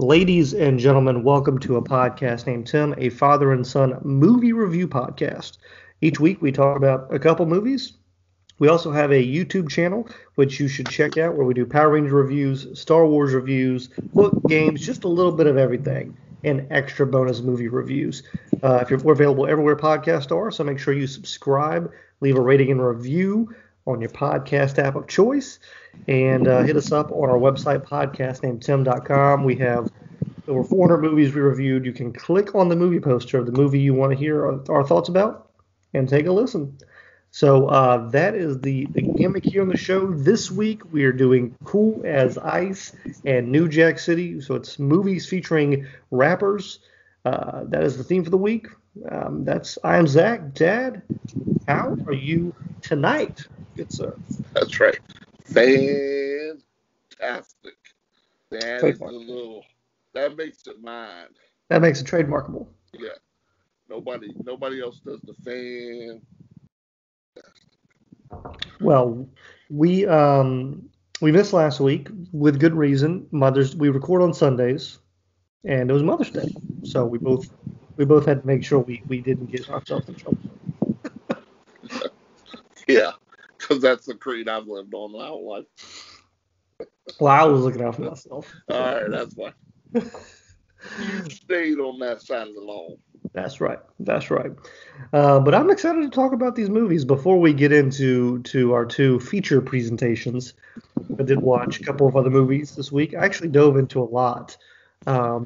Ladies and gentlemen, welcome to a podcast named Tim, a father and son movie review podcast. Each week we talk about a couple movies. We also have a YouTube channel, which you should check out, where we do Power Ranger reviews, Star Wars reviews, book games, just a little bit of everything, and extra bonus movie reviews. We're available everywhere podcasts are, so make sure you subscribe, leave a rating and review on your podcast app of choice, and hit us up on our website, podcastnamedtim.com. We have over 400 movies we reviewed. You can click on the movie poster of the movie you want to hear our thoughts about and take a listen. So that is the gimmick here on the show. This week we are doing Cool as Ice and New Jack City. So it's movies featuring rappers. That is the theme for the week. I am Zach. Dad, how are you tonight? Good sir. That's right. Fantastic. That is that makes it mine. That makes it trademarkable. Yeah. Nobody else does the fan. Well, we missed last week with good reason. We record on Sundays, and it was Mother's Day, so we both had to make sure we didn't get ourselves in trouble. Yeah, because that's the creed I've lived on my whole life. Well, I was looking out for myself. All right, that's fine. You stayed on that side of the lawn. That's right. But I'm excited to talk about these movies. Before we get into our two feature presentations, I did watch a couple of other movies this week. I actually dove into a lot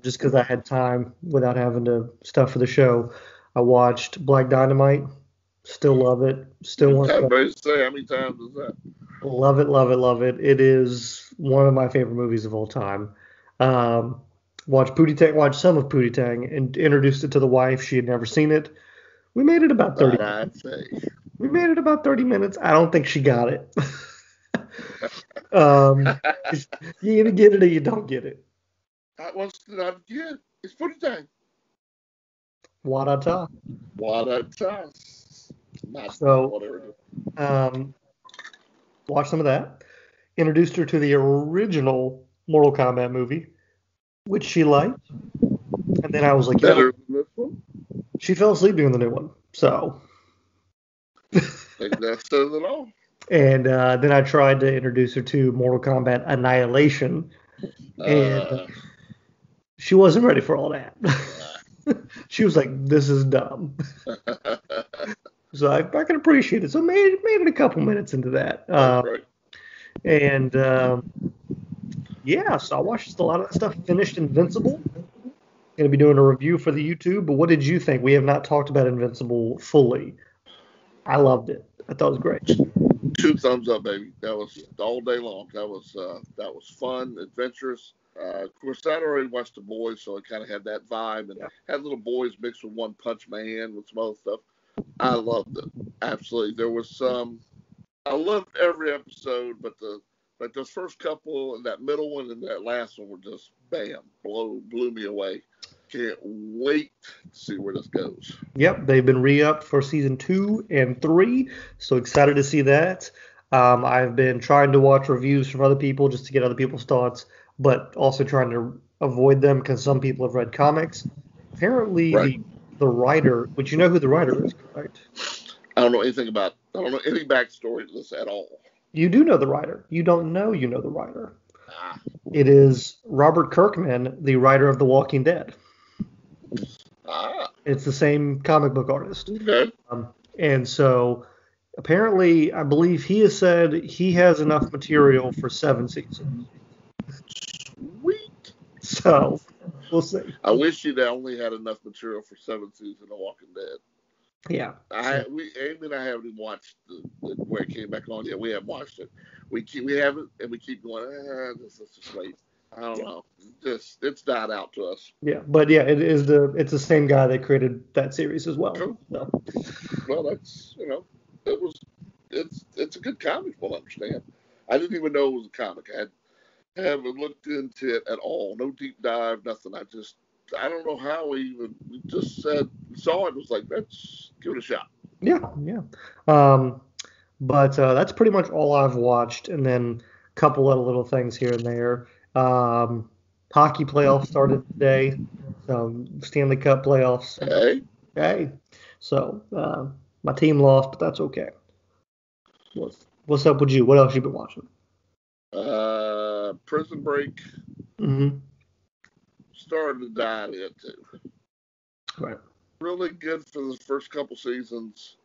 just because I had time without having to stuff for the show. I watched Black Dynamite. Still love it. Still want to say, how many times is that? Love it. It is one of my favorite movies of all time. Watched some of Pootie Tang and introduced it to the wife. She had never seen it. We made it about 30 minutes. We made it about 30 minutes. I don't think she got it. You either get it or you don't get it. What's not get? It's Pootie Tang. Wadata. So, watched some of that. Introduced her to the original Mortal Kombat movie, which she liked. And then I was like, better than this one? She fell asleep during the new one. So. I think that says it all. And then I tried to introduce her to Mortal Kombat Annihilation. And she wasn't ready for all that. She was like, this is dumb. So I can appreciate it. So made it a couple minutes into that. Right. And so I watched a lot of that stuff. Finished Invincible. Going to be doing a review for the YouTube. But what did you think? We have not talked about Invincible fully. I loved it. I thought it was great. 2 thumbs up, baby. That was all day long. That was fun, adventurous. Of course, I already watched The Boys, so it kind of had that vibe, and had little boys mixed with One Punch Man with some other stuff. I loved it. Absolutely. There was some. I loved every episode, but those first couple and that middle one and that last one were just bam, blew me away. Can't wait to see where this goes. Yep, they've been re-upped for season 2 and 3, so excited to see that. I've been trying to watch reviews from other people just to get other people's thoughts, but also trying to avoid them because some people have read comics. Apparently, the writer, which you know who the writer is, correct? I don't know any backstory to this at all. You do know the writer. You don't know you know the writer. It is Robert Kirkman, the writer of The Walking Dead. It's the same comic book artist. Okay. And so apparently, I believe he has said he has enough material for 7 seasons. Sweet. So we'll see. I wish he'd only had enough material for 7 seasons of Walking Dead. Yeah. Amy and I haven't even watched where it came back on yet. We haven't watched it. We haven't, and we keep going. This is just late. I don't know. It's died out to us. Yeah, but yeah, it's the same guy that created that series as well. Cool. So. Well, that's it's a good comic. We'll understand. I didn't even know it was a comic. I haven't looked into it at all. No deep dive, nothing. I don't know how we just saw it. Was like, let's give it a shot. Yeah. But that's pretty much all I've watched, and then a couple of little things here and there. Hockey playoffs started today. Stanley Cup playoffs. Hey. So my team lost, but that's okay. What's up with you? What else you been watching? Prison Break. Mm-hmm. Started to dive into. Right. Really good for the first couple seasons.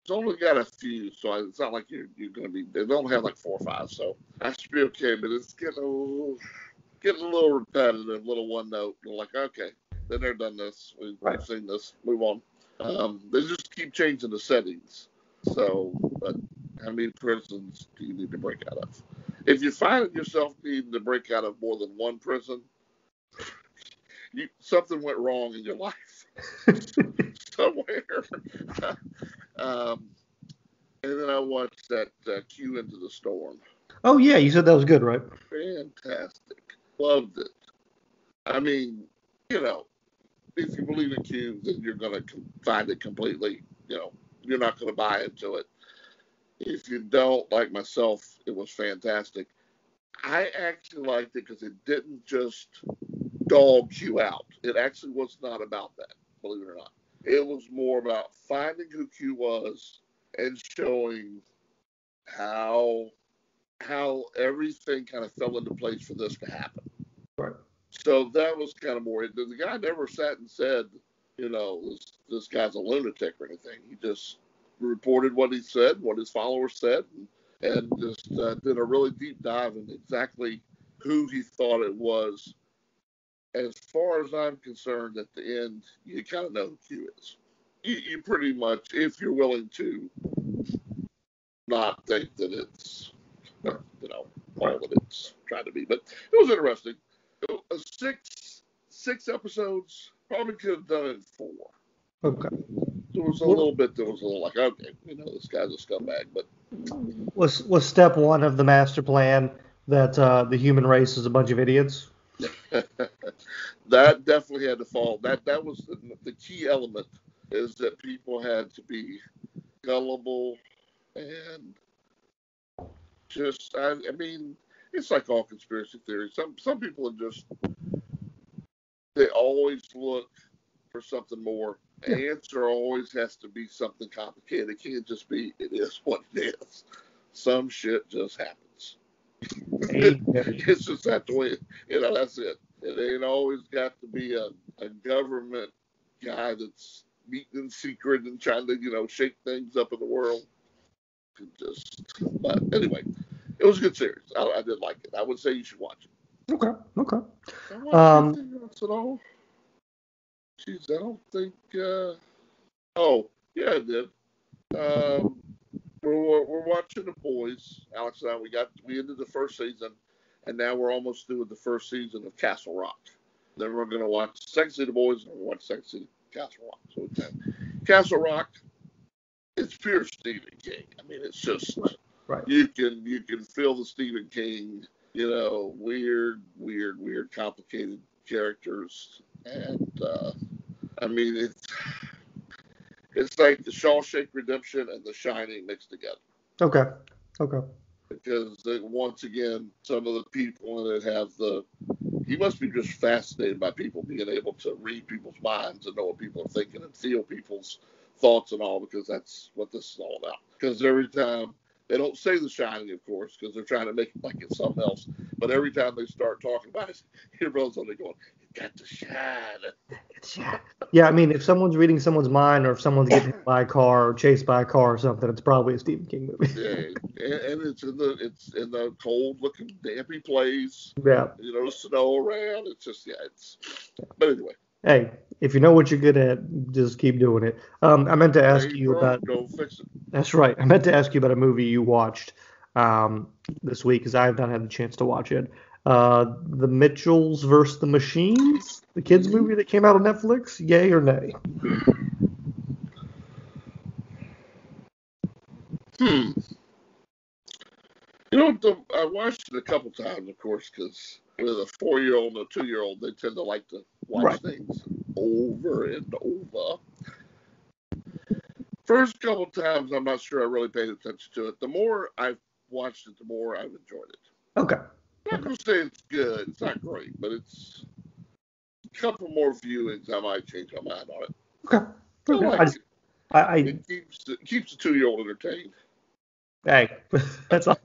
It's only got a few, so it's not like you're going to be. They don't have like 4 or 5, so I should be okay. But it's getting a little repetitive, a little one note. We're like, okay, then they're done this. We've seen this. Move on. They just keep changing the settings. So, but how many prisons do you need to break out of? If you find yourself needing to break out of more than one prison, something went wrong in your life somewhere. And then I watched that Q Into the Storm. Oh yeah, you said that was good, right? Fantastic. Loved it. I mean, if you believe in Q, then you're going to find it completely, you're not going to buy into it. If you don't, like myself, it was fantastic. I actually liked it because it didn't just dog Q out. It actually was not about that, believe it or not. It was more about finding who Q was and showing how everything kind of fell into place for this to happen. Right. So that was kind of more. The guy never sat and said, this guy's a lunatic or anything. He just reported what he said, what his followers said, and just did a really deep dive in exactly who he thought it was. As far as I'm concerned, at the end, you kind of know who Q is. You pretty much, if you're willing to not think that it's, all that it's trying to be. But it was interesting. Six episodes, probably could have done it in 4. Okay. There was a little bit that was a little like, okay, this guy's a scumbag. But was step one of the master plan that the human race is a bunch of idiots? That definitely had to fall. That was the key element, is that people had to be gullible and just, I mean, it's like all conspiracy theories. Some people are just, they always look for something more. Yeah. The answer always has to be something complicated. It can't just be, it is what it is. Some shit just happens. It's just that way. That's it. It ain't always got to be a government guy that's meeting in secret and trying to, shake things up in the world. But anyway, it was a good series. I did like it. I would say you should watch it. Okay. Anything else at all? Jeez, I don't think. Oh, yeah, I did. We're watching The Boys. Alex and I, we ended the first season, and now we're almost through with the first season of Castle Rock. Then we're going to watch the second season of The Boys, and we're going to watch the second season of Castle Rock. So Castle Rock, it's pure Stephen King. I mean, it's just right. You can feel the Stephen King, weird, complicated characters, and I mean it's like the Shawshank Redemption and The Shining mixed together. Okay. Because once again, some of the people in it he must be just fascinated by people being able to read people's minds and know what people are thinking and feel people's thoughts and all, because that's what this is all about. Because every time, they don't say The Shining, of course, because they're trying to make it like it's something else. But every time they start talking about it, your brother's only going, "It got to shine." Yeah, I mean, if someone's reading someone's mind, or if someone's getting hit by a car or chased by a car or something, it's probably a Stephen King movie. Yeah, and it's in the cold-looking, dampy place. Yeah. Snow around. It's just But anyway. Hey, if you know what you're good at, just keep doing it. I meant to ask you about. Go fix it. That's right. I meant to ask you about a movie you watched this week, because I have not had the chance to watch it. The Mitchells vs. the Machines, the kids movie that came out on Netflix. Yay or nay? I watched it a couple times, of course, because with a 4-year-old and a 2-year-old, they tend to like to watch things over and over. First couple times, I'm not sure I really paid attention to it. The more I've watched it, the more I've enjoyed it. Okay. Not not going to say it's good. It's not great, but it's a couple more viewings. I might change my mind on it. Okay. I like it. It keeps the 2-year-old entertained. Hey, that's all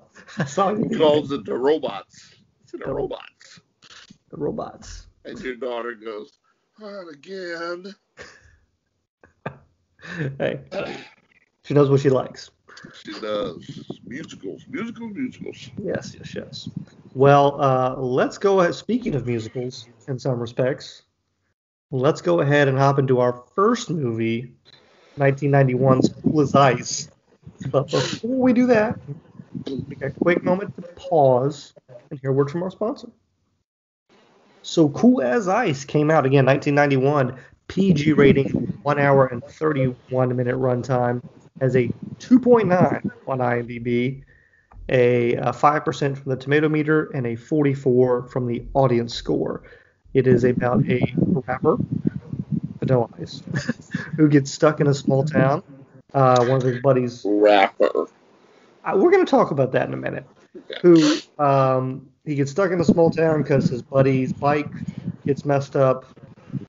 you He need. calls it the robots. It's the robots. The robots. And your daughter goes, not again. Hey, she knows what she likes. She does. Musicals. Yes. Well, let's go ahead. Speaking of musicals, in some respects, let's go ahead and hop into our first movie, 1991's Cool as Ice. But before we do that, take a quick moment to pause and hear a word from our sponsor. So Cool as Ice came out again, 1991, PG rating, 1 hour and 31-minute runtime, has a 2.9 on IMDb, a 5% from the tomato meter, and a 44 from the audience score. It is about a rapper, Vanilla Ice, who gets stuck in a small town. One of his buddies. Rapper. We're going to talk about that in a minute. Who he gets stuck in a small town because his buddy's bike gets messed up,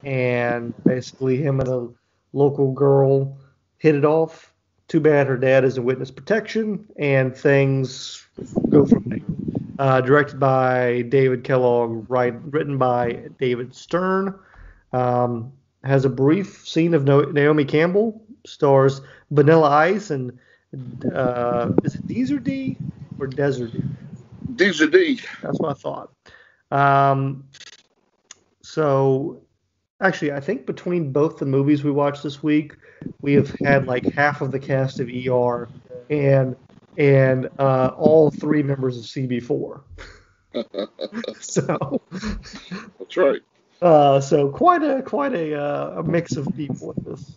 and basically him and a local girl hit it off. Too bad her dad is in witness protection, and things go from there. Directed by David Kellogg, written by David Stern. Has a brief scene of Naomi Campbell. Stars Vanilla Ice and is it Deezer D or Desert D? Deezer D. That's what I thought. So actually, I think between both the movies we watched this week, we have had like half of the cast of ER and all 3 members of CB4. So that's right. So quite a mix of people with this.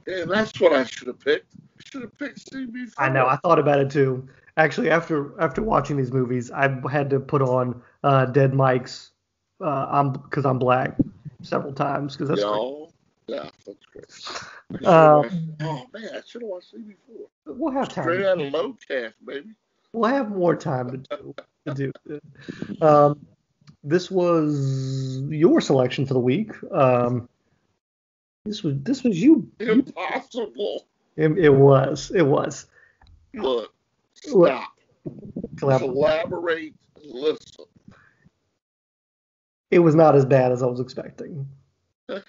Yeah, that's what I should have picked. I should have picked CB4. I know. I thought about it too. Actually, after watching these movies, I had to put on Dead Mike's because I'm black several times because that's great. Yeah, that's great. Oh man, I should have watched CB4. We'll have time. Straight out of low cast, baby. We'll have more time to do. This was your selection for the week. This was you. Impossible. It was. Look, stop. Collaborate. Listen. It was not as bad as I was expecting. It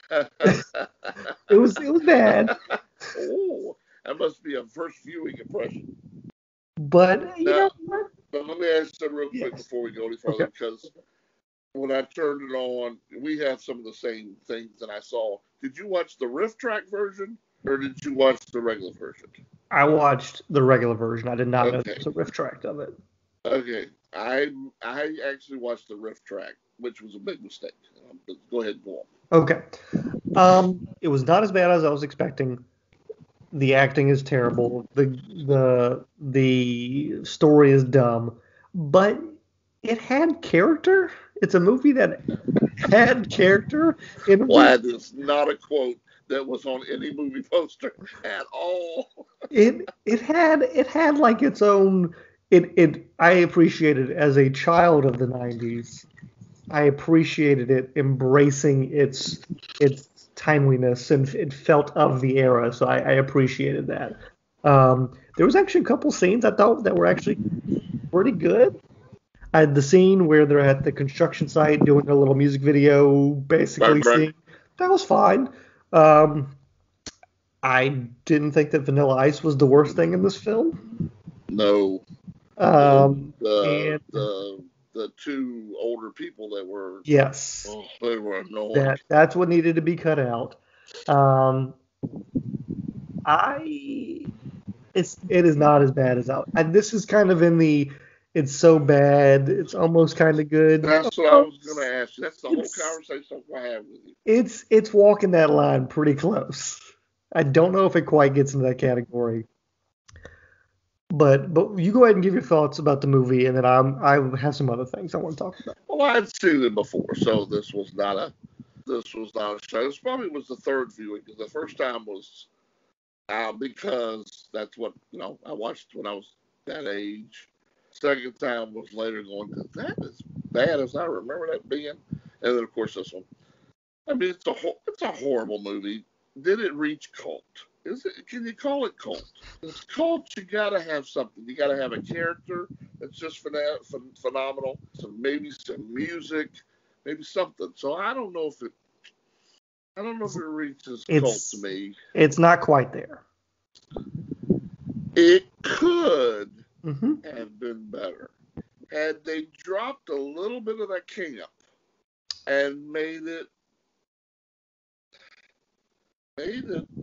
was bad. Oh, that must be a first viewing impression. But you know what? But let me ask you real quick before we go any further, because when I turned it on, we have some of the same things that I saw. Did you watch the riff track version, or did you watch the regular version? I watched the regular version. I did not know there was a riff track of it. Okay. I actually watched the riff track, which was a big mistake. But go ahead and go on. Okay. It was not as bad as I was expecting. The acting is terrible. The story is dumb, but it had character. It's a movie that had character. That is not a quote that was on any movie poster at all. It had like its own. I appreciated it as a child of the 90s. I appreciated it embracing its timeliness, and it felt of the era, so I appreciated that. There was actually a couple scenes I thought that were actually pretty good. I had the scene where they're at the construction site doing a little music video, basically. Right. That was fine. I didn't think that Vanilla Ice was the worst thing in this film. No. The 2 older people that were they were annoying. That's what needed to be cut out. It is not as bad as out. And this is kind of in the it's so bad it's almost kind of good. That's what I was going to ask you. That's the whole conversation I have with you. It's walking that line pretty close. I don't know if it quite gets into that category. But you go ahead and give your thoughts about the movie, and then I have some other things I want to talk about. Well, I'd seen it before, so this was not a show. This probably was the third viewing, because the first time was because that's what I watched when I was that age. Second time was later going, because bad as I remember that being. And then, of course, this one. I mean, it's a horrible movie. Did it reach cult? Is it? Can you call it cult? It's cult. You gotta have something. You gotta have a character that's just phenomenal. Maybe some music, maybe something. So I don't know if it. I don't know if it reaches cult to me. It's not quite there. It could have been better had they dropped a little bit of that camp and made it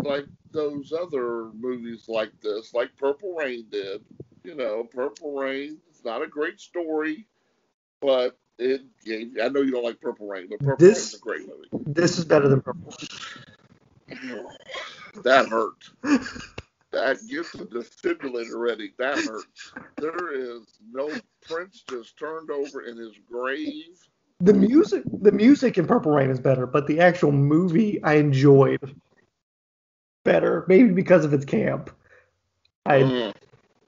like those other movies like this, like Purple Rain did. You know, Purple Rain, it's not a great story, but it gave. I know you don't like Purple Rain, but Purple Rain's a great movie. This is better than Purple Rain. That hurt. That gets the defibrillator ready. That hurts. There is no Prince just turned over in his grave. The music in Purple Rain is better, but the actual movie I enjoyed better, maybe because of its camp.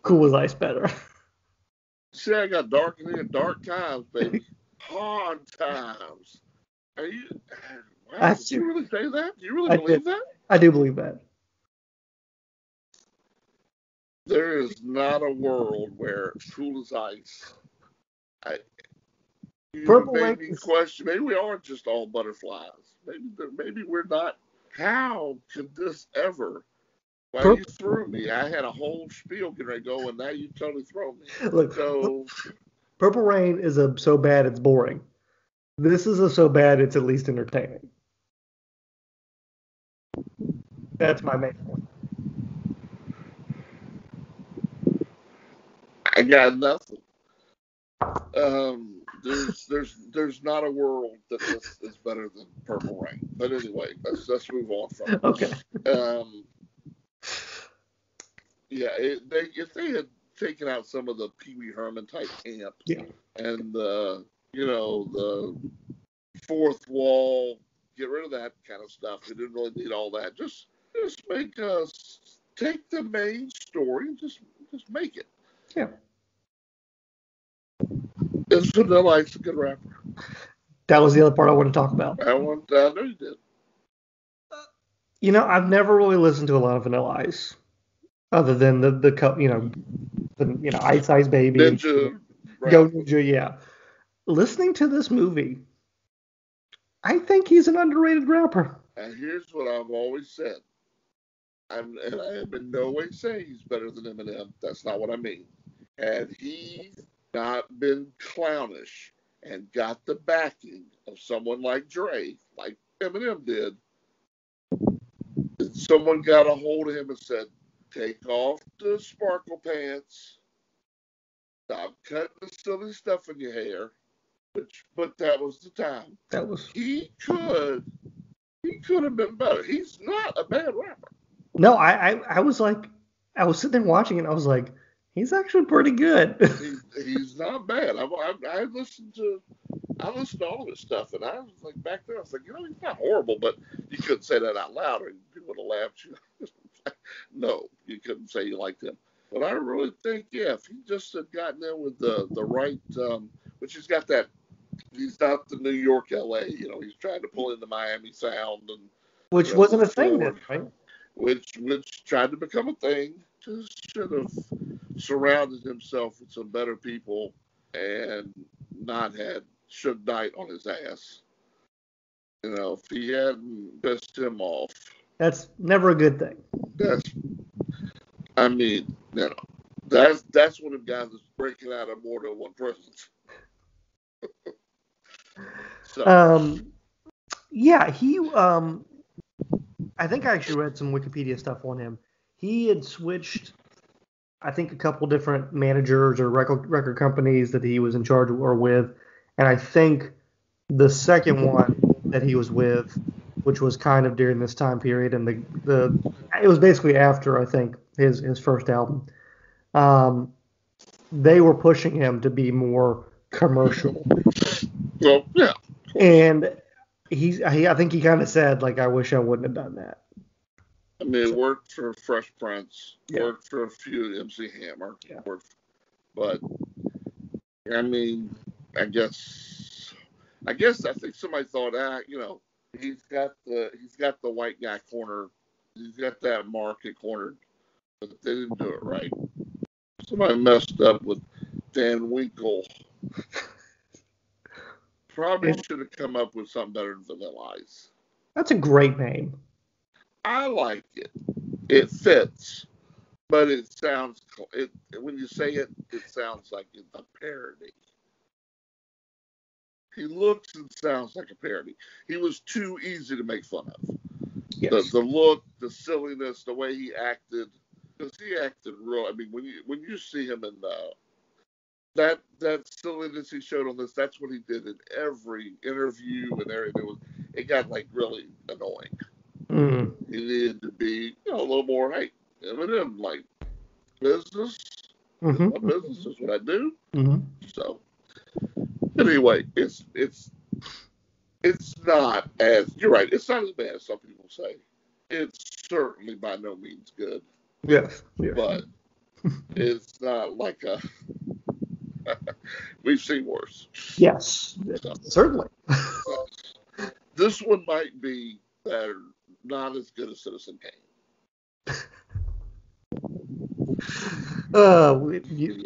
Cool as Ice better. See, I got dark times, baby. Hard times. Did you really say that? Do you really believe that? I do believe that. There is not a world where Cool as Ice. Purple made Rain me question. Maybe we aren't just all butterflies. Maybe we're not. How could this ever? Why you threw me? I had a whole spiel getting ready to go, and now you totally throw me. Look, Purple Rain is so bad it's boring. This is so bad it's at least entertaining. That's my main point. I got nothing. There's not a world that this is better than Purple Rain. But anyway, let's move on from it. Okay. Yeah, if they had taken out some of the Pee Wee Herman type camp, and the fourth wall, get rid of that kind of stuff. We didn't really need all that. Just make us take the main story and just make it. Yeah. Is Vanilla Ice a good rapper? That was the other part I want to talk about. I know you did. I've never really listened to a lot of Vanilla Ice, other than the Ice Ice Baby, Ninja, Go Ninja, yeah. Listening to this movie, I think he's an underrated rapper. And here's what I've always said. And I am in no way saying he's better than Eminem. That's not what I mean. Had he not been clownish and got the backing of someone like Dre, like Eminem did, someone got a hold of him and said, take off the sparkle pants, stop cutting the silly stuff in your hair. But that was the time. He could have been better. He's not a bad rapper. No, I was sitting there watching it and I was like, he's actually pretty good. He's not bad. I listened to all of his stuff, and I was like, back there, I was like, he's not horrible, but you couldn't say that out loud, or people would have laughed. No, you couldn't say you liked him. But I really think, if he just had gotten in with the right, which he's got that, he's not the New York, L.A., he's trying to pull in the Miami sound. Which wasn't a thing then, right? Which tried to become a thing. Just should have surrounded himself with some better people and not had Suge Knight on his ass. If he hadn't pissed him off. That's never a good thing. That's when a guy that's breaking out of more than one prison. He I think I actually read some Wikipedia stuff on him. He had switched, I think, a couple different managers or record companies that he was in charge or with. And I think the second one that he was with, which was kind of during this time period, and it was basically after, I think, his first album, they were pushing him to be more commercial. Well, yeah. And I think he kind of said, I wish I wouldn't have done that. I mean, it worked for Fresh Prince, worked for a few MC Hammer, but I mean, I guess I think somebody thought, he's got the white guy cornered. He's got that market cornered, but they didn't do it right. Somebody messed up with Dan Winkle. Probably should have come up with something better than Vanilla Ice. That's a great name. I like it. It fits, but it sounds when you say it, it sounds like it's a parody. He looks and sounds like a parody. He was too easy to make fun of. Yes. The look, the silliness, the way he acted, because he acted real. I mean, when you see him in that silliness he showed on this, that's what he did in every interview and everything. It got like really annoying. Mm. He needed to be, a little more, hey, Eminem, like business. Mm-hmm. My business is what I do. Mm-hmm. So anyway, it's not as, you're right, it's not as bad as some people say. It's certainly by no means good. Yes. Yeah. But it's not like we've seen worse. Yes, so, certainly. This one might be better, not as good as Citizen Kane.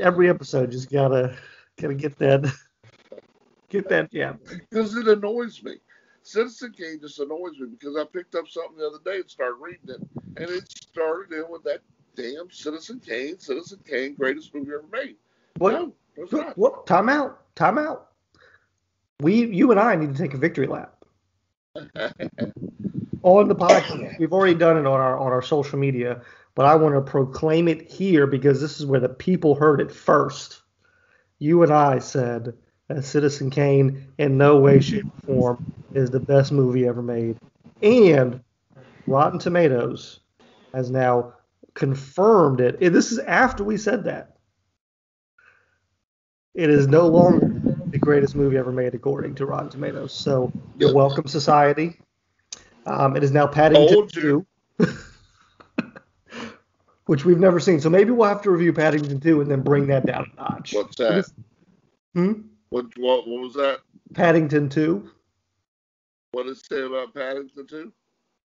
Every episode just gotta get that. Get that, yeah. Because it annoys me. Citizen Kane just annoys me because I picked up something the other day and started reading it, and it started in with that damn Citizen Kane, greatest movie ever made. What? No, it's not. What? Time out. You and I need to take a victory lap. On the podcast, we've already done it on our social media, but I want to proclaim it here because this is where the people heard it first. You and I said that Citizen Kane in no way, shape, or form is the best movie ever made. And Rotten Tomatoes has now confirmed it. And this is after we said that. It is no longer the greatest movie ever made according to Rotten Tomatoes. So you're welcome, society. It is now Paddington 2, which we've never seen. So maybe we'll have to review Paddington 2 and then bring that down a notch. What's that? What was that? Paddington 2. What does it say about Paddington 2?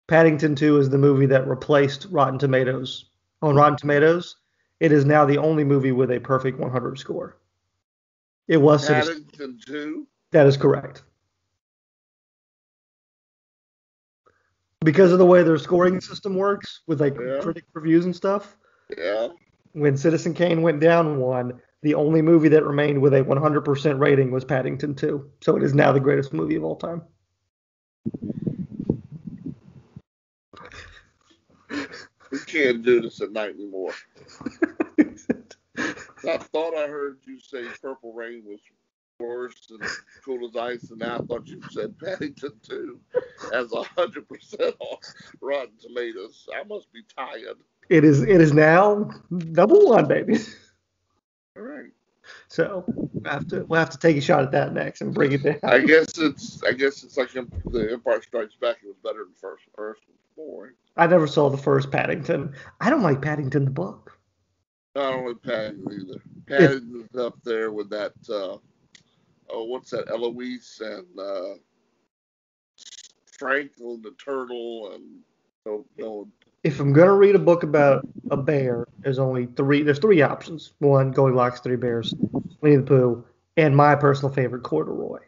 Paddington 2 is the movie that replaced Rotten Tomatoes. On Rotten Tomatoes, it is now the only movie with a perfect 100 score. It was Paddington 2? That is correct. Because of the way their scoring system works with critic reviews and stuff. Yeah. When Citizen Kane went down one, the only movie that remained with a 100% rating was Paddington 2. So it is now the greatest movie of all time. We can't do this at night anymore. I thought I heard you say Purple Rain was worse than Cool as Ice, and now I thought you said Paddington 2 as 100% off Rotten Tomatoes. I must be tired. It is now number one, baby. All right. So we'll have to take a shot at that next and bring it down. I guess it's like the Empire Strikes Back. It was better than the first one. I never saw the first Paddington. I don't like Paddington the book. I don't like Paddington either. Paddington's up there with that. What's that? Eloise and Franklin the turtle and no. If I'm gonna read a book about a bear, there's three options. One, Goldilocks, Three Bears, Winnie the Pooh, and my personal favorite, Corduroy.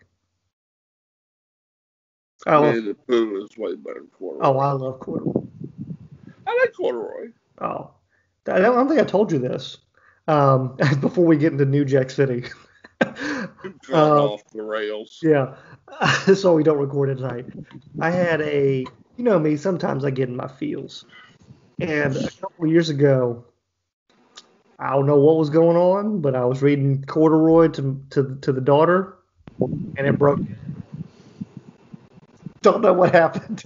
Winnie the Pooh is way better than Corduroy. Oh, I love Corduroy. I like Corduroy. Oh, I don't think I told you this. Before we get into New Jack City. Off the rails. Yeah, so we don't record it tonight. I had me, sometimes I get in my feels. And a couple of years ago, I don't know what was going on, but I was reading Corduroy to the daughter, and it broke. Don't know what happened.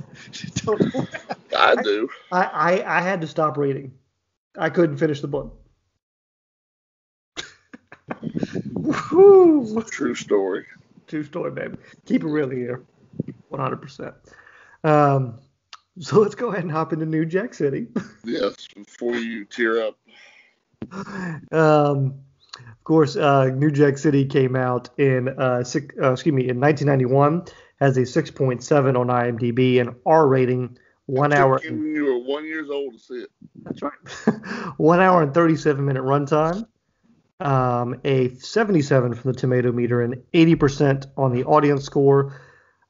I do. I had to stop reading. I couldn't finish the book. True story. True story, baby. Keep it real here. 100%. So let's go ahead and hop into New Jack City. Yes, before you tear up. Of course, New Jack City came out in in 1991, has a 6.7 on IMDb, an R rating, It 1 hour. took you were 1 year old to see it. That's right. 1 hour and 37-minute runtime. A 77 from the tomato meter and 80% on the audience score.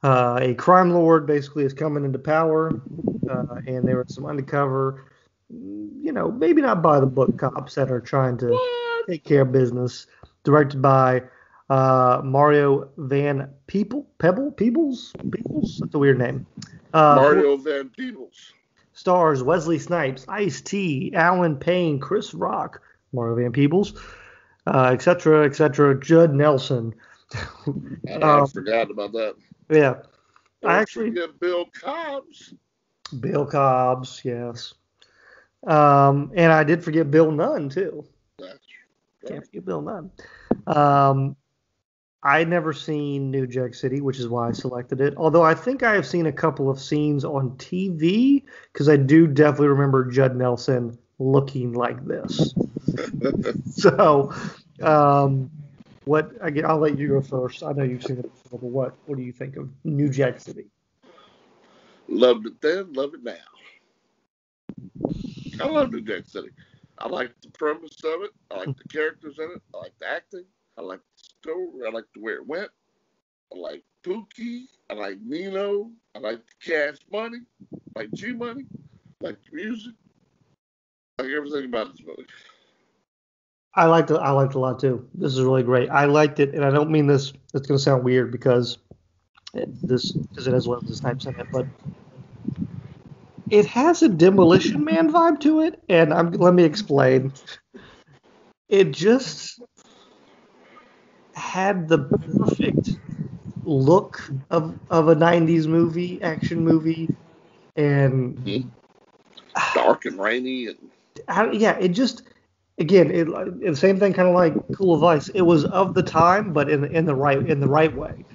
A crime lord basically is coming into power, and there are some undercover, maybe not by the book cops that are trying to take care of business. Directed by Mario Van Peebles? That's a weird name. Mario Van Peebles. Stars Wesley Snipes, Ice-T, Alan Payne, Chris Rock, Mario Van Peebles, etc., etc., Judd Nelson. I forgot about that. Yeah. Don't forget Bill Cobbs. Bill Cobbs, yes. And I did forget Bill Nunn, too. That's right. Can't forget Bill Nunn. I'd never seen New Jack City, which is why I selected it. Although I think I have seen a couple of scenes on TV, because I do definitely remember Judd Nelson looking like this. So, I'll let you go first. I know you've seen it before, but what do you think of New Jack City? Loved it then, love it now. I love New Jack City. I like the premise of it. I like the characters in it. I like the acting. I like the story. I like the way it went. I like Pookie. I like Nino. I like the Cash Money. I like G Money. I like the music. I like everything about this movie. I liked it a lot too. This is really great. I liked it, and I don't mean this. It's going to sound weird because it has Wesley Snipes in it, but it has a Demolition Man vibe to it, and let me explain. It just had the perfect look of a 90s movie, action movie, and dark and rainy, and it just. Again, the same thing, kind of like Cool of Ice. It was of the time, but in the right way.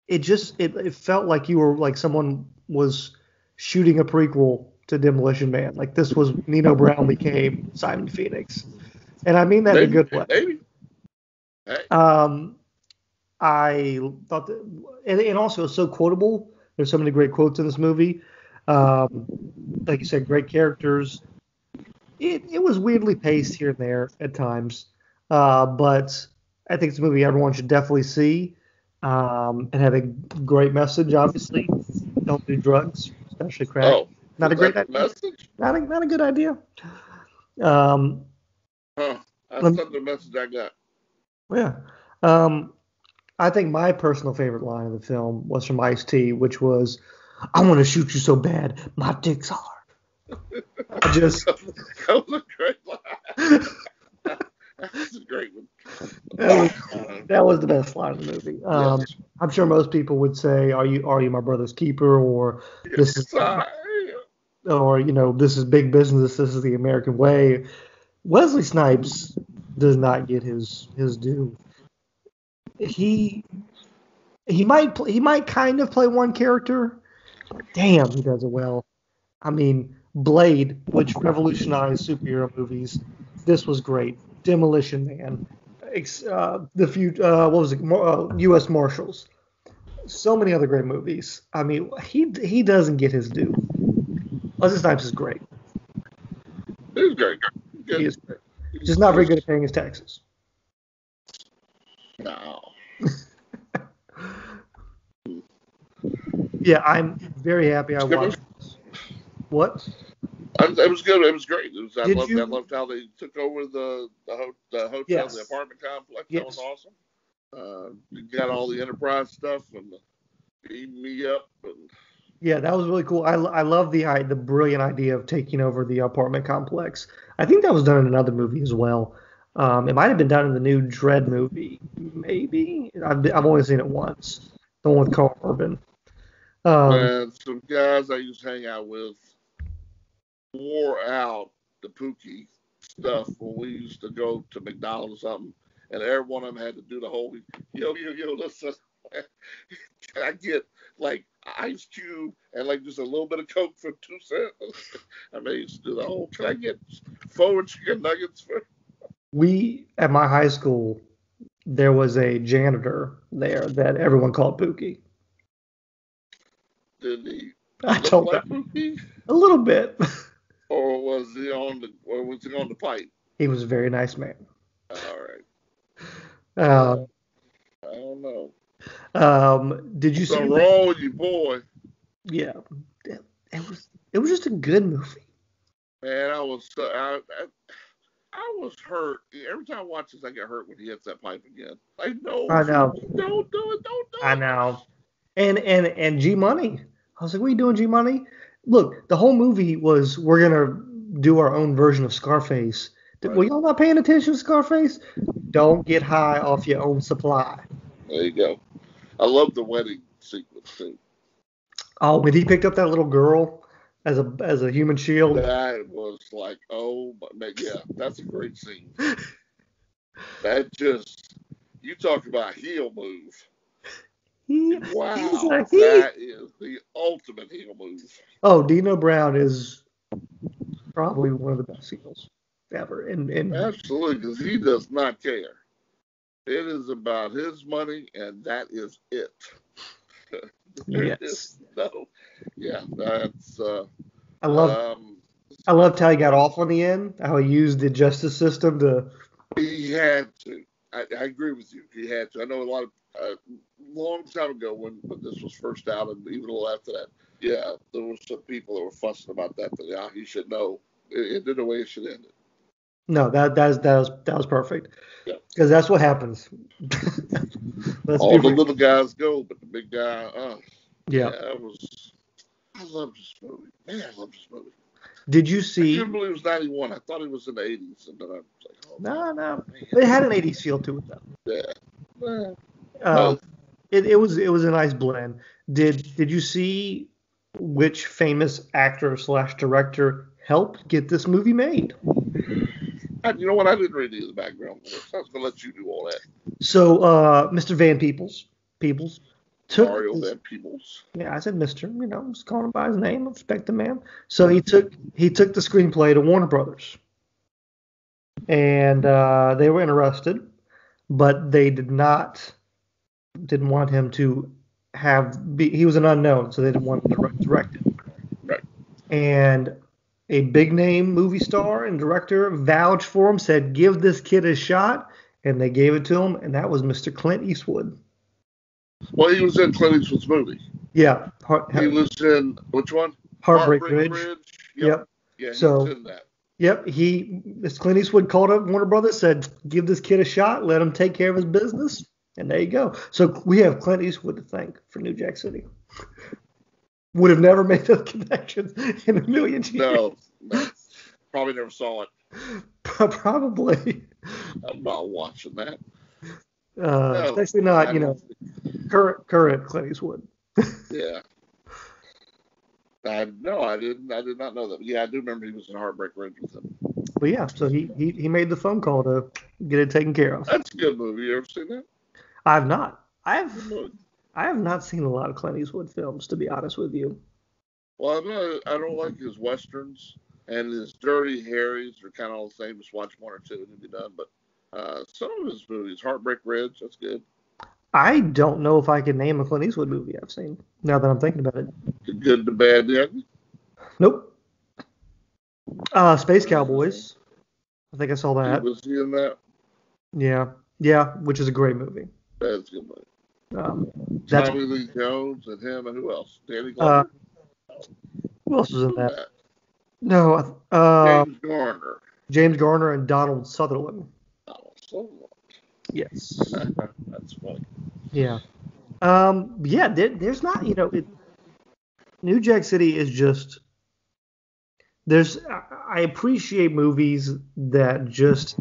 It felt like you were like someone was shooting a prequel to Demolition Man. Like this was Nino Brown became Simon Phoenix, and I mean that in a good way. Maybe. Hey. I thought that, and also it's so quotable. There's so many great quotes in this movie. Like you said, great characters. It was weirdly paced here and there at times, but I think it's a movie everyone should definitely see. It had a great message, obviously. Don't do drugs, especially crack. Oh, not a great idea. Message? Not a good idea. That's not the message I got. Yeah. I think my personal favorite line of the film was from Ice-T, which was, "I want to shoot you so bad, my dick's hard." That was a great line. That's a great one. That was the best line of the movie. Yes. I'm sure most people would say, "Are you my brother's keeper?" Or this is, this is big business. This is the American way. Wesley Snipes does not get his due. He might kind of play one character. Damn, he does it well. I mean, Blade, which revolutionized superhero movies. This was great. Demolition Man. What was it? U.S. Marshals. So many other great movies. I mean, he doesn't get his due. Wesley Snipes is great. He's great. He is great. Just not very good at paying his taxes. No. Yeah, I'm very happy I watched this. What? It was good. It was great. I loved how they took over the hotel, yes. The apartment complex. Yes. That was awesome. You got all the Enterprise stuff and beating me up. Yeah, that was really cool. I love the brilliant idea of taking over the apartment complex. I think that was done in another movie as well. It might have been done in the new Dredd movie, maybe. I've only seen it once. The one with Carl Urban. And some guys I used to hang out with wore out the Pookie stuff when we used to go to McDonald's or something, and every one of them had to do the whole, yo, listen, can I get like ice cube and like just a little bit of Coke for 2 cents? I mean, I used to do the whole, can I get 4 chicken nuggets for? At my high school, there was a janitor there that everyone called Pookie. Did he I look don't like know. Pookie? A little bit. Or was he on the pipe? He was a very nice man. All right. Uh, I don't know. did you see? Something wrong with you, boy. Yeah, it was just a good movie. Man, I was hurt. Every time I watch this, I get hurt when he hits that pipe again. Like, no, I know. don't do it, don't do I it. know. And G Money. I was like, what are you doing, G Money? Look, the whole movie was we're gonna do our own version of Scarface. Right. Were y'all not paying attention to Scarface? Don't get high off your own supply. There you go. I love the wedding sequence too. Oh, when he picked up that little girl as a human shield. That was like, oh, but yeah, that's a great scene. That just, you talk about heel move. Wow, that is the ultimate heel move. Oh, Dino Brown is probably one of the best heels ever. Absolutely, because he does not care. It is about his money, and that is it. Yes. No. Yeah, that's. I loved how he got off on the end. How he used the justice system to. He had to. I agree with you. He had to. I know a lot of long time ago when this was first out, and even a little after that. Yeah, there were some people that were fussing about that. That he should know. It ended the way it should end. No, that was perfect. Yeah. Because that's what happens. All the little guys go, but the big guy. Yeah. I love this movie. Man, I love this movie. Did you see? I couldn't believe it was 91. I thought it was in the 80s, and then I was like, oh, no. Man. It had an 80s feel to it Yeah. though. It was a nice blend. Did you see which famous actor / director helped get this movie made? You know what? I didn't read any of the background. I was going to let you do all that. So, Mr. Van Peebles took Mario Van Peebles. Yeah, I said Mr. I'm just calling him by his name. I respect the man. So he took the screenplay to Warner Brothers, and they were interested, but they didn't want him to he was an unknown, so they didn't want him to direct it. Right. And a big name movie star and director vouched for him, said, give this kid a shot, and they gave it to him, and that was Mr. Clint Eastwood. Well, he was in Clint Eastwood's movie. Yeah. He was in, which one? Heartbreak Ridge. Yep. Yeah, he was in that. Yep. Clint Eastwood called up Warner Brothers, said, give this kid a shot, let him take care of his business, and there you go. So we have Clint Eastwood to thank for New Jack City. Would have never made those connections in a million years. No. Probably never saw it. Probably. I'm not watching that. Especially not, current Clint Eastwood. Yeah. I did not know that. Yeah, I do remember he was in Heartbreak Ridge with him. But yeah, so he made the phone call to get it taken care of. That's a good movie. You ever seen that? I've not. I have not seen a lot of Clint Eastwood films, to be honest with you. Well, I don't like his westerns, and his Dirty Harrys are kind of all the same. Just watch one or two and it'll be done. But some of his movies, Heartbreak Ridge, that's good. I don't know if I can name a Clint Eastwood movie I've seen, now that I'm thinking about it. The Good, the Bad, the Ugly? Nope. Space Cowboys. I think I saw that. Was he in that? Yeah, which is a great movie. That's a good movie. Tommy Lee Jones and him, and who else? Danny Glover? Who else was in that? No. James Garner. James Garner and Donald Sutherland. Yes. That's funny. Yeah. There's not, New Jack City is just, I appreciate movies that just,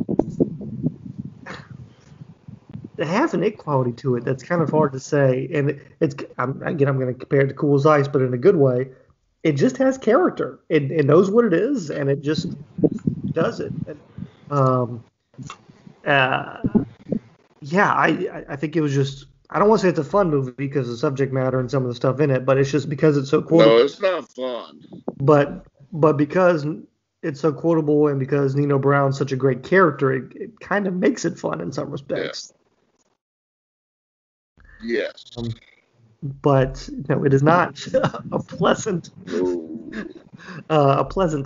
they have an quality to it that's kind of hard to say. And I'm going to compare it to Cool as Ice, but in a good way. It just has character. It knows what it is, and it just does it. I think it was just, I don't want to say it's a fun movie because of the subject matter and some of the stuff in it, but it's just because it's so cool. No, it's not fun. But because it's so quotable, and because Nino Brown's such a great character, it kind of makes it fun in some respects. Yes. But no, it is not a pleasant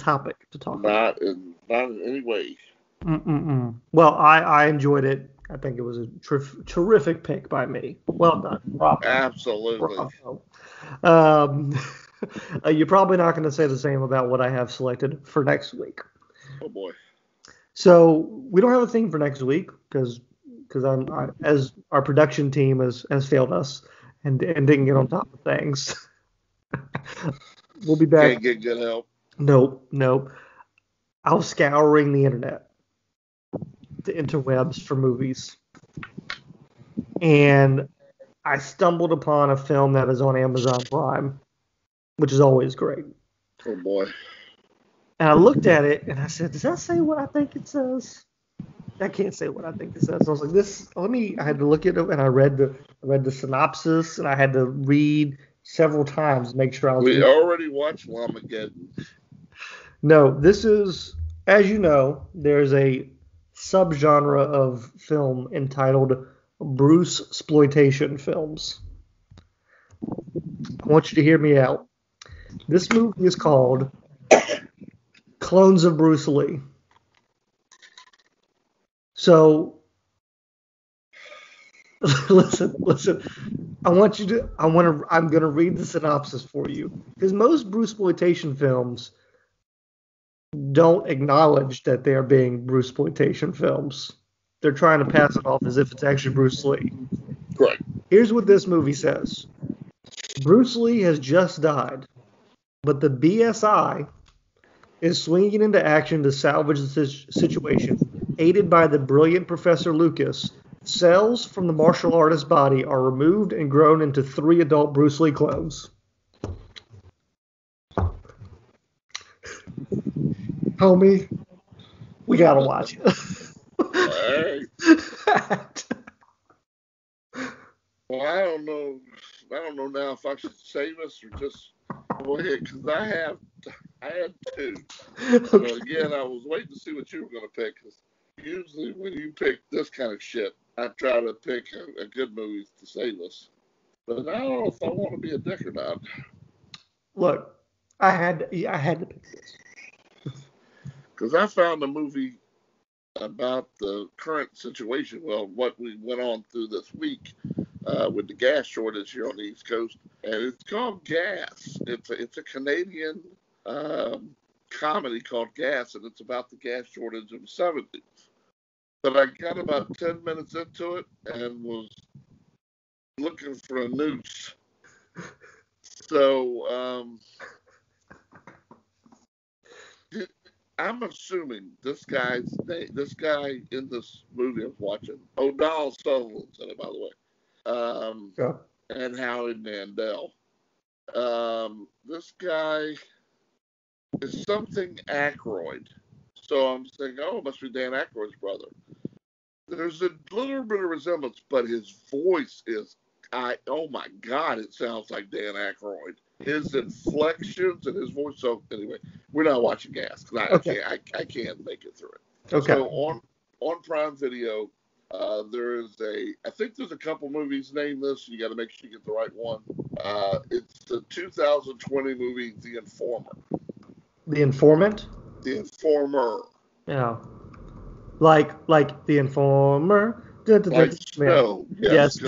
topic to talk about. Not in any way. Well, I enjoyed it. I think it was a terrific pick by me. Well done. Bravo. Absolutely. Bravo. You're probably not going to say the same about what I have selected for next week. Oh boy. So we don't have a theme for next week because as our production team has failed us and didn't get on top of things. We'll be back. Can't get good help. Nope. I was scouring the internet, the interwebs for movies, and I stumbled upon a film that is on Amazon Prime, which is always great. Oh boy. And I looked at it and I said, does that say what I think it says? I can't say what I think it says. So I was like, I had to look at it, and I read the synopsis, and I had to read several times to make sure I was. We already watched Lamageddon. No, this is, as you know, there's a subgenre of film entitled Bruce exploitation films. I want you to hear me out. This movie is called Clones of Bruce Lee. So, listen. I'm going to read the synopsis for you, because most Bruceploitation films don't acknowledge that they are being Bruceploitation films. They're trying to pass it off as if it's actually Bruce Lee. Correct. Here's what this movie says. Bruce Lee has just died, but the BSI is swinging into action to salvage the situation. Aided by the brilliant Professor Lucas, cells from the martial artist's body are removed and grown into 3 adult Bruce Lee clones. Homie, we gotta watch it. Hey. Well, I don't know now if I should save us or just go ahead, because I had 2. Okay. So again, I was waiting to see what you were going to pick, because usually when you pick this kind of shit, I try to pick a good movie to save us. But I don't know if I want to be a dick or not. Look, I had to pick this. Because I found a movie about the current situation, well, what we went on through this week with the gas shortage here on the East Coast, and it's called Gas. It's a Canadian comedy called Gas, and it's about the gas shortage of the 70s. But I got about 10 minutes into it and was looking for a noose. So I'm assuming this guy in this movie I'm watching, O'Donnell Sutherland's in it, by the way, and Howie Mandel. This guy is something Aykroyd. So I'm thinking, oh, it must be Dan Aykroyd's brother. There's a little bit of resemblance, but his voice is, oh my God, it sounds like Dan Aykroyd. His inflections and his voice. So anyway, we're not watching Gas, because I can't make it through it. Okay. So on Prime Video, I think there's a couple movies named this. You got to make sure you get the right one. It's the 2020 movie, The Informer. The Informant? The Informer. Yeah. Like The Informer. Like so. Yes.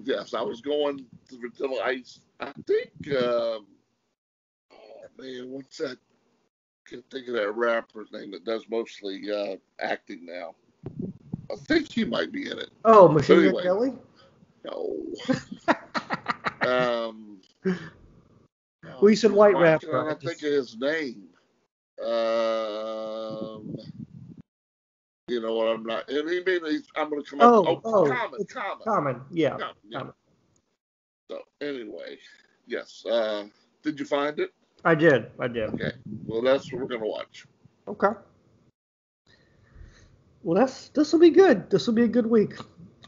Yes, I was going to the ice. I think, oh man, what's that? I can't think of that rapper's name that does mostly acting now. I think he might be in it. Oh, Machine Gun Kelly? No. Well, you said white rapper. I don't think of his name. You know what? I'm not. And I'm going to come up. Common. Yeah. Common. So anyway, yes. Did you find it? I did. Okay. Well, that's what we're going to watch. Okay. Well, this will be good. This will be a good week.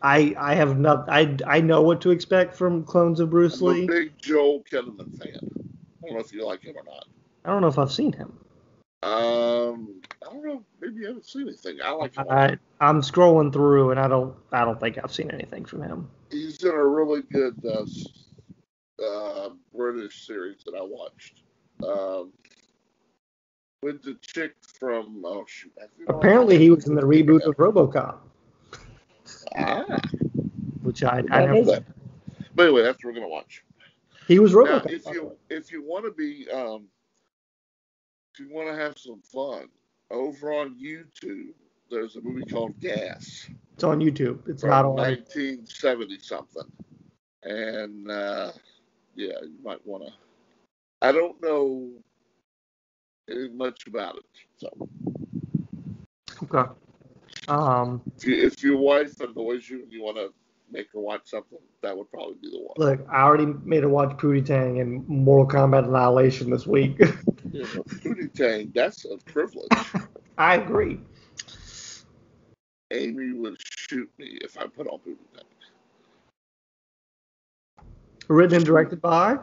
I have not. I know what to expect from Clones of Bruce Lee. I'm a big Joel Kinnaman fan. I don't know if you like him or not. I don't know if I've seen him. I don't know. Maybe you haven't seen anything. I like him. I'm scrolling through, and I don't think I've seen anything from him. He's in a really good British series that I watched. With the chick from Apparently, he was in the reboot of RoboCop. Which I never know that. But anyway, that's what we're gonna watch. He was RoboCop. Now, if you want to be if you want to have some fun, over on YouTube, there's a movie called Gas. It's on YouTube. It's from not on 1970 something, and yeah, you might want to. I don't know much about it, so. Okay. If your wife annoys you and you want to make her watch something, that would probably be the one. Look, I already made her watch Pootie Tang and Mortal Kombat Annihilation this week. Yeah, Pootie Tang, that's a privilege. I agree. Amy would shoot me if I put on Pootie Tang. Written and directed by?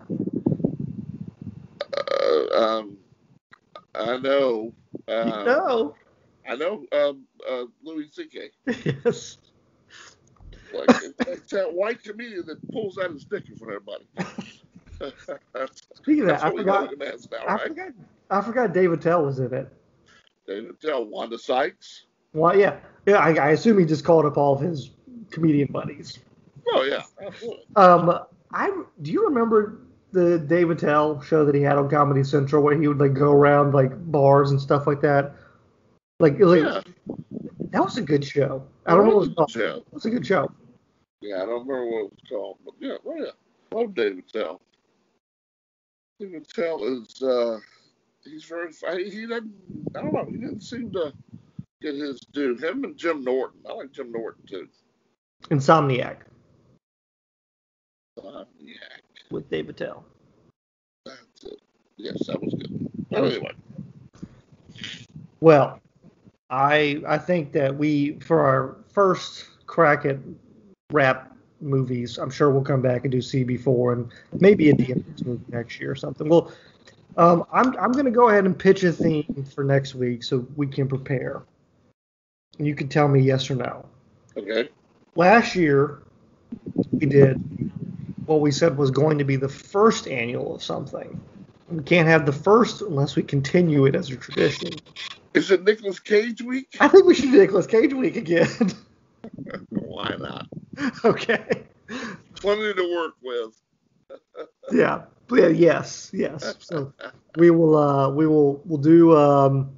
I know. I know. Louis C.K. Yes. It's that white comedian that pulls out his dick in front of everybody. Speaking of that, I forgot David Tell was in it. David Tell, Wanda Sykes. Well, yeah. I assume he just called up all of his comedian buddies. Oh yeah, absolutely. Do you remember the David Tell show that he had on Comedy Central where he would like go around like bars and stuff like that? Yeah. That was a good show. I don't know what it was called. It was a good show. Yeah, I don't remember what it was called, but yeah, love David Tell. David Tell is he's very he doesn't I don't know, he didn't seem to get his due. Him and Jim Norton. I like Jim Norton too. Insomniac. With David Tell. That's it. Yes, that was good. But anyway. Well, I think that for our first crack at rap movies, I'm sure we'll come back and do CB4 and maybe a DMX movie next year or something. Well, I'm going to go ahead and pitch a theme for next week so we can prepare. And you can tell me yes or no. Okay. Last year, we did what we said was going to be the first annual of something. We can't have the first unless we continue it as a tradition. Is it Nicolas Cage week? I think we should do Nicolas Cage week again. Why not? Okay. Plenty to work with. Yeah. Yes. So we'll do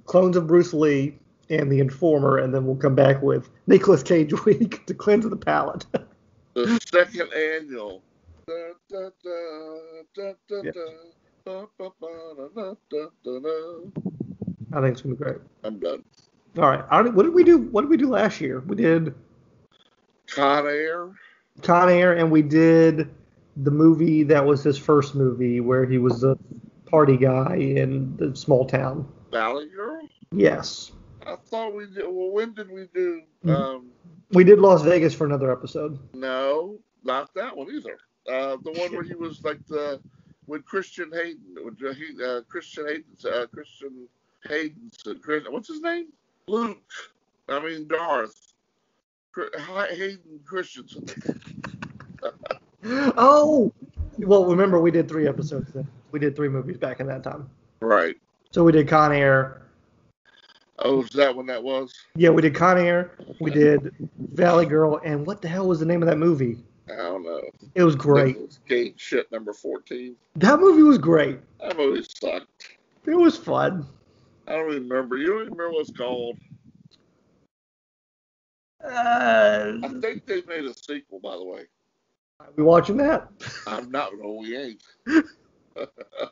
Clones of Bruce Lee and The Informer, and then we'll come back with Nicolas Cage week to cleanse the palate. The second annual. I think it's gonna be great. I'm done. All right. What did we do? What did we do last year? We did Con Air, and we did the movie that was his first movie where he was a party guy in the small town. Valley Girl. Yes. I thought we did. Well, when did we do? We did Las Vegas for another episode. No, not that one either. The one where he was like with Christian Hayden. Christian Hayden's. What's his name? Luke. I mean Darth. Hayden Christensen. Oh, well, remember we did 3 episodes then. We did 3 movies back in that time. Right. So we did Con Air. Oh, is that when that was? Yeah, we did Con Air. We did Valley Girl, and what the hell was the name of that movie? I don't know. It was great. Gate shit number 14. That movie was great. That movie sucked. It was fun. I don't remember. You don't even remember what it's called? I think they made a sequel, by the way. Are we watching that? I'm not. No, we ain't.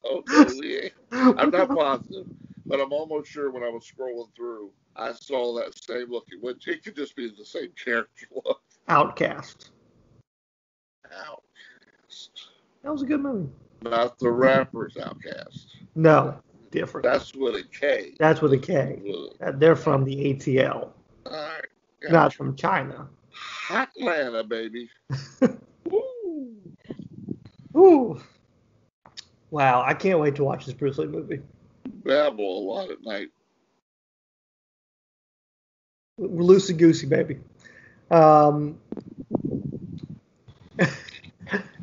Oh, no, we ain't. I'm not positive, but I'm almost sure when I was scrolling through, I saw that same looking, which it could just be the same character look. Outcast. Outcast. That was a good movie. Not the rapper's Outcast. No, different. That's with a K. That's with a K. They're from the ATL. All right. Gotcha. Not from China. Atlanta, baby. Ooh. Wow, I can't wait to watch this Bruce Lee movie. babble a lot at night. We're loosey goosey, baby. Um,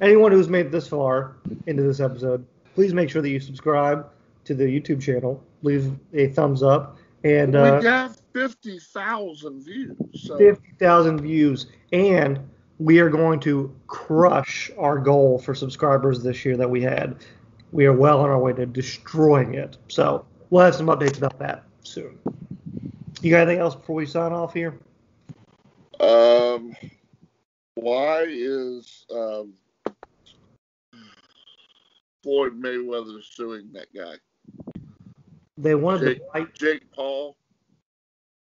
anyone who's made it this far into this episode, please make sure that you subscribe to the YouTube channel. Leave a thumbs up. And we got 50,000 views. So. 50,000 views. And we are going to crush our goal for subscribers this year that we had. We are well on our way to destroying it. So we'll have some updates about that soon. You got anything else before we sign off here? Why is Floyd Mayweather suing that guy? They wanted to fight Jake Paul.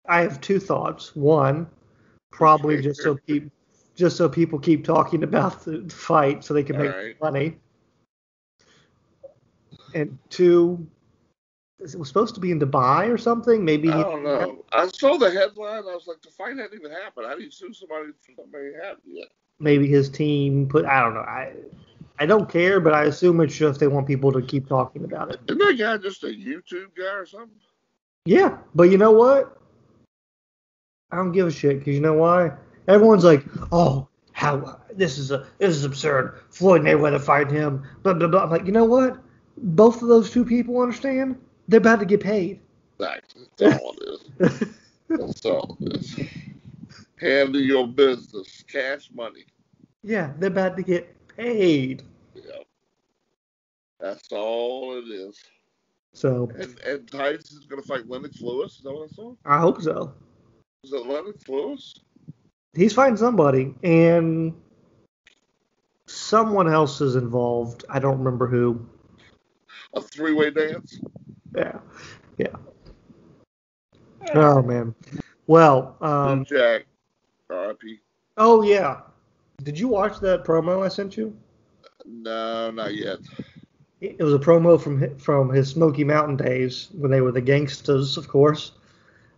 I have two thoughts. One, probably just so people keep talking about the fight so they can make money. And two, it was supposed to be in Dubai or something. Maybe I don't know. I saw the headline. I was like, the fight hadn't even happened. How do you sue somebody for something that happened yet? Maybe his team put. I don't know. I don't care, but I assume it's just they want people to keep talking about it. Isn't that guy just a YouTube guy or something? Yeah, but you know what? I don't give a shit because you know why? Everyone's like, oh, how this is absurd. Floyd Mayweather fighting him. Blah blah blah. I'm like, you know what? Both of those two people understand. They're about to get paid. Exactly. That's all it is. That's all it is. Handle your business. Cash money. Yeah, they're about to get paid. Yeah. That's all it is. So. And Tyson's going to fight Lennox Lewis? Is that what I saw? I hope so. Is it Lennox Lewis? He's fighting somebody, and someone else is involved. I don't remember who. A three-way dance? Yeah. Oh, man. Well, Jack, R.I.P. Oh, yeah. Did you watch that promo I sent you? No, not yet. It was a promo from his Smoky Mountain days when they were the gangsters, of course.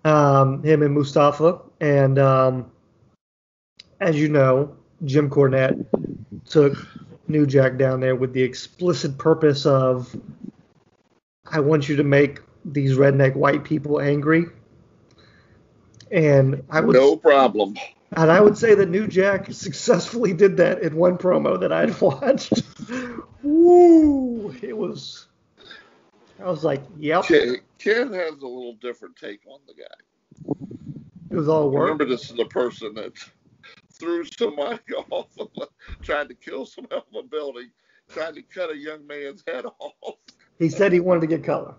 Him and Mustafa. And as you know, Jim Cornette took New Jack down there with the explicit purpose of, I want you to make these redneck white people angry. And no problem. And I would say that New Jack successfully did that in one promo that I'd watched. Woo! I was like, yep. Ken has a little different take on the guy. It was all work. Remember, this is the person that threw somebody off, tried to kill somebody off a building, tried to cut a young man's head off. He said he wanted to get color.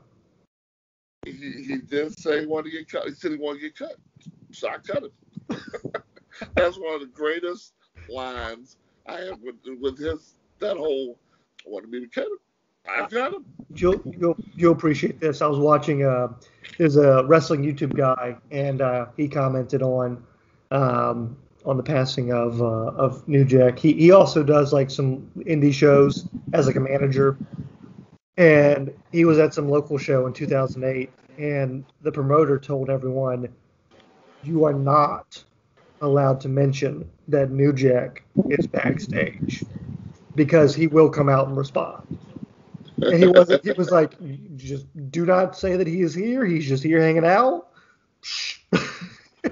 He did say he wanted to get cut. He said he wanted to get cut. So I cut him. That's one of the greatest lines I have with that whole, I wanted me to cut him. I got him. You'll appreciate this. I was watching, there's a wrestling YouTube guy, and he commented on the passing of New Jack. He also does like some indie shows as like a manager. And he was at some local show in 2008, and the promoter told everyone, you are not allowed to mention that New Jack is backstage because he will come out and respond. And he was like, just do not say that he is here. He's just here hanging out.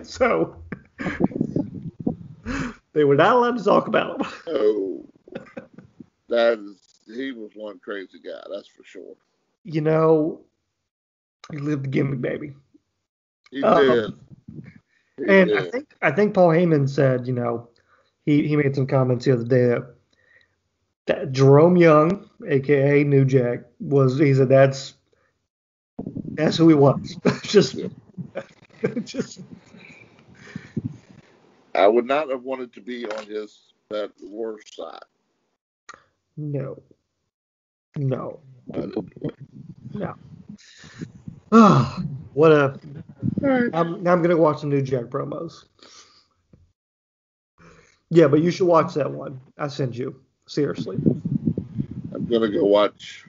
So they were not allowed to talk about him. Oh, he was one crazy guy, that's for sure. You know, he lived the gimmick, baby. He did. I think Paul Heyman said, you know, he made some comments the other day that Jerome Young, aka New Jack, he said that's who he was. just I would not have wanted to be on that worst side. No. Oh, what a. I'm gonna watch some New Jack promos. Yeah, but you should watch that one I sent you. Seriously. I'm gonna go watch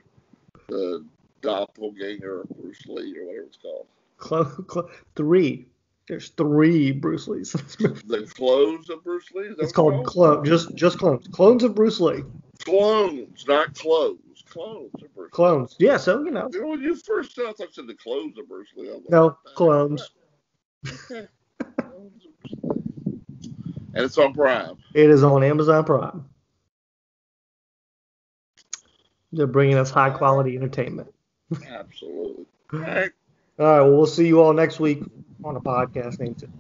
the Doppelganger of Bruce Lee or whatever it's called. 3. There's 3 Bruce Lees. The clones of Bruce Lee? It's called Clone. Just Clones. Clones of Bruce Lee. Clones, not clothes. clones are Bruce Lee. Clones. Yeah, so, When you first said, I thought you said the clones of Bruce Lee. Like, no, clones. Okay. And it's on Prime. It is on Amazon Prime. They're bringing us high quality entertainment. Absolutely. All right. All right, well, we'll see you all next week on a podcast named Tim.